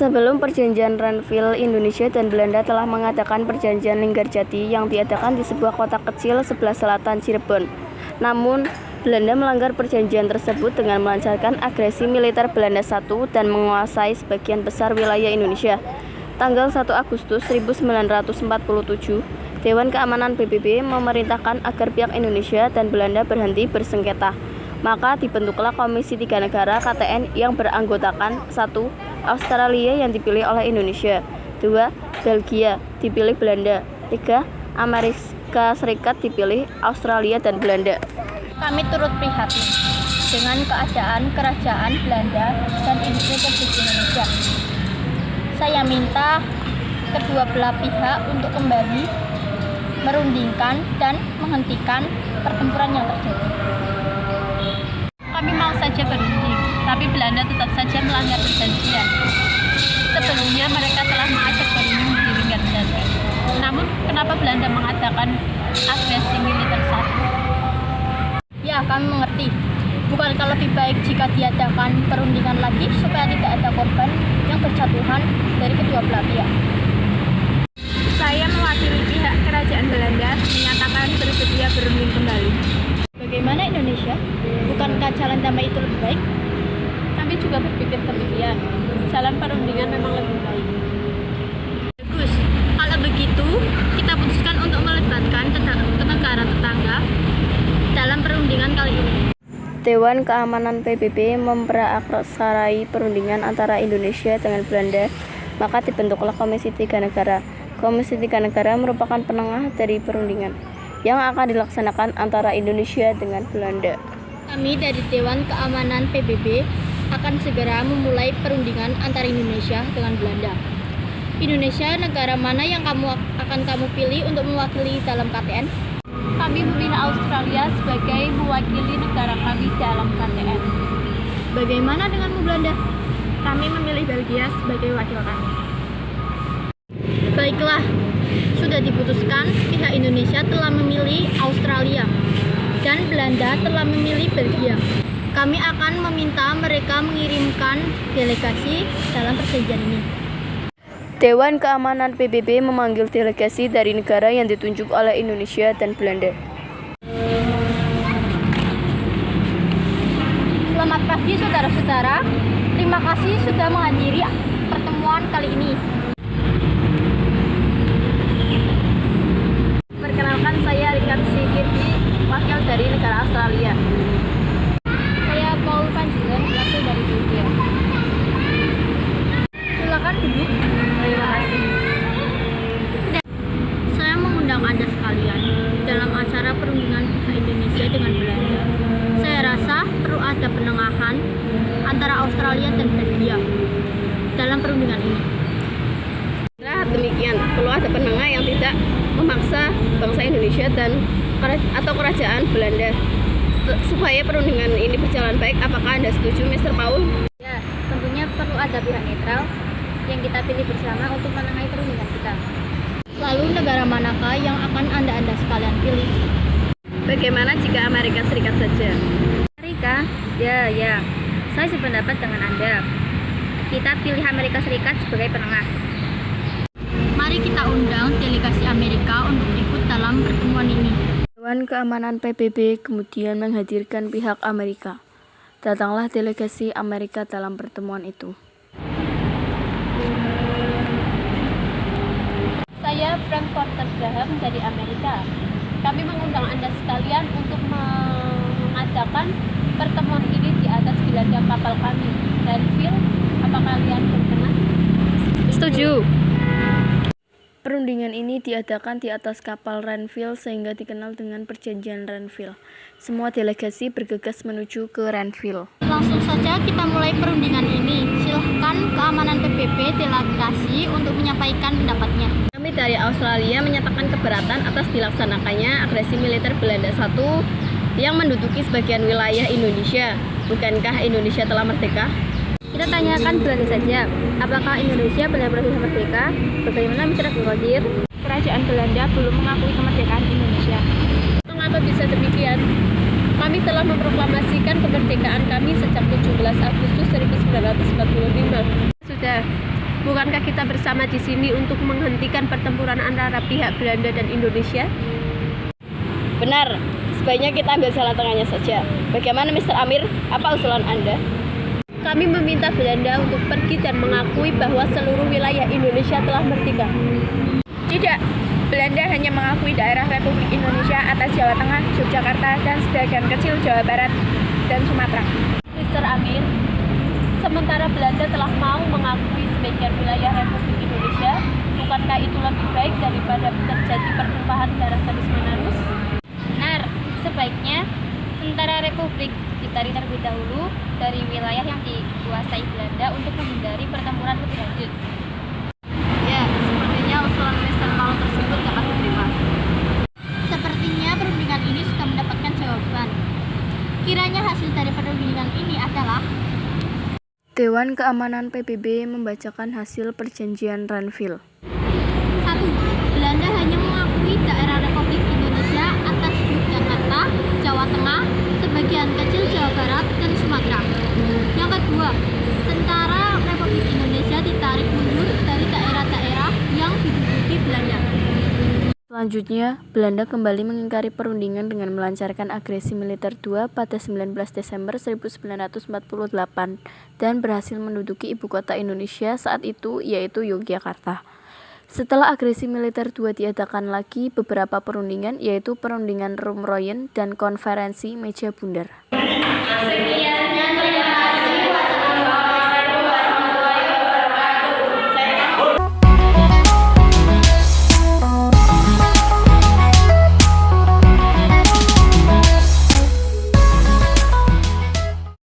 Sebelum perjanjian Renville, Indonesia dan Belanda telah mengadakan perjanjian Linggarjati yang diadakan di sebuah kota kecil sebelah selatan Cirebon. Namun, Belanda melanggar perjanjian tersebut dengan melancarkan agresi militer Belanda I dan menguasai sebagian besar wilayah Indonesia. Tanggal 1 Agustus 1947, Dewan Keamanan PBB memerintahkan agar pihak Indonesia dan Belanda berhenti bersengketa. Maka dibentuklah Komisi Tiga Negara KTN yang beranggotakan 1. Australia yang dipilih oleh Indonesia, 2. Belgia dipilih Belanda, 3. Amerika Serikat dipilih Australia dan Belanda. Kami turut prihatin dengan keadaan kerajaan Belanda dan Republik Indonesia. Saya minta kedua belah pihak untuk kembali merundingkan dan menghentikan pertempuran yang terjadi. Kami mau saja berunding, tapi Belanda tetap saja melanggar perjanjian. Sebelumnya mereka telah mengajak berunding di Linggarjati. Namun, kenapa Belanda mengadakan agresi militer saat itu? Ya, kami mengerti. Bukankah lebih baik jika diadakan perundingan lagi supaya tidak ada korban yang berjatuhan dari kedua belah pihak? Saya mewakili pihak kerajaan Belanda menyatakan bersedia berunding kembali. Bagaimana Indonesia? Bukankah jalan damai itu lebih baik? Kami juga berpikir demikian. Jalan perundingan memang lebih baik. Bagus. Kalau begitu, kita putuskan untuk melibatkan negara tetangga dalam perundingan kali ini. Dewan Keamanan PBB memperaksarai perundingan antara Indonesia dengan Belanda, maka dibentuklah Komisi Tiga Negara. Komisi Tiga Negara merupakan penengah dari perundingan yang akan dilaksanakan antara Indonesia dengan Belanda. Kami dari Dewan Keamanan PBB akan segera memulai perundingan antara Indonesia dengan Belanda. Indonesia, negara mana yang akan kamu pilih untuk mewakili dalam KTN? Kami memilih Australia sebagai mewakili negara kami dalam KTN. Bagaimana denganmu Belanda? Kami memilih Belgia sebagai wakil kami. Baiklah, sudah diputuskan pihak Indonesia telah memilih Australia dan Belanda telah memilih Belgia. Kami akan meminta mereka mengirimkan delegasi dalam perjanjian ini. Dewan Keamanan PBB memanggil delegasi dari negara yang ditunjuk oleh Indonesia dan Belanda. Selamat pagi saudara-saudara. Terima kasih sudah menghadiri pertemuan kali ini. Perkenalkan, saya Richard Sikirdi, wakil dari negara Australia. Saya Paul Van Zielen, wakil dari Belgia. Silakan duduk. Terima kasih. Saya mengundang Anda sekalian dalam acara perundingan pihak Indonesia dengan Belanda. Saya rasa perlu ada penengahan antara Australia dan Belgia dalam perundingan ini. Demikian, perlu ada penengah yang tidak memaksa bangsa Indonesia atau kerajaan Belanda supaya perundingan ini berjalan baik. Apakah Anda setuju, Mr. Paul? Ya, tentunya perlu ada pihak netral yang kita pilih bersama untuk menengahi perundingan kita. Lalu negara manakah yang akan Anda sekalian pilih? Bagaimana jika Amerika Serikat saja? Amerika? Ya. Saya sependapat dengan Anda. Kita pilih Amerika Serikat sebagai penengah. Mari kita undang delegasi Amerika untuk ikut dalam pertemuan ini. Dewan Keamanan PBB kemudian menghadirkan pihak Amerika. Datanglah delegasi Amerika dalam pertemuan itu. Saya Frank Porter Graham dari Amerika. Kami mengundang Anda sekalian untuk mengadakan pertemuan ini di atas geladak kapal kami, Renville. Apakah kalian berkenan? Setuju. Perundingan ini diadakan di atas kapal Renville sehingga dikenal dengan Perjanjian Renville. Semua delegasi bergegas menuju ke Renville. Langsung saja kita mulai perundingan ini. Silahkan Keamanan PBB delegasi untuk menyampaikan pendapatnya. Kami dari Australia menyatakan keberatan atas dilaksanakannya agresi militer Belanda I yang menduduki sebagian wilayah Indonesia. Bukankah Indonesia telah merdeka? Kita tanyakan Belanda saja, apakah Indonesia benar-benar sudah merdeka? Bagaimana Mr. Abdul Qadir? Kerajaan Belanda belum mengakui kemerdekaan Indonesia. Mengapa bisa demikian? Kami telah memproklamasikan kemerdekaan kami sejak 17 Agustus 1945. Sudah. Bukankah kita bersama di sini untuk menghentikan pertempuran antara pihak Belanda dan Indonesia? Benar, sebaiknya kita ambil jalan tengahnya saja. Bagaimana Mr. Amir? Apa usulan Anda? Kami meminta Belanda untuk pergi dan mengakui bahwa seluruh wilayah Indonesia telah merdeka. Tidak, Belanda hanya mengakui daerah Republik Indonesia atas Jawa Tengah, Yogyakarta, dan sebagian kecil Jawa Barat dan Sumatera. Mr. Amir, sementara Belanda telah mau mengakui sebagian wilayah Republik Indonesia, bukankah itu lebih baik daripada terjadi pertumpahan darah terus-menerus? Benar, sebaiknya tentara Republik ditarik terlebih dahulu dari wilayah yang dikuasai Belanda untuk menghindari pertempuran lebih lanjut. Ya, sepertinya usulan Mr. Maul tersebut dapat diterima. Sepertinya perundingan ini sudah mendapatkan jawaban. Kiranya hasil dari perundingan ini adalah Dewan Keamanan PBB membacakan hasil perjanjian Ranville. 1. Belanda hanya mengakui daerah Republik Indonesia atas Yogyakarta, Jawa Tengah, sebagian kecil Jawa Barat, dan Sumatera. Yang kedua, tentara Republik Indonesia ditarik mundur dari daerah-daerah yang diduduki Belanda. Selanjutnya, Belanda kembali mengingkari perundingan dengan melancarkan agresi militer 2 pada 19 Desember 1948 dan berhasil menduduki ibu kota Indonesia saat itu, yaitu Yogyakarta. Setelah agresi militer 2 diadakan lagi beberapa perundingan, yaitu perundingan Rumroyen dan konferensi Meja Bundar. Sekian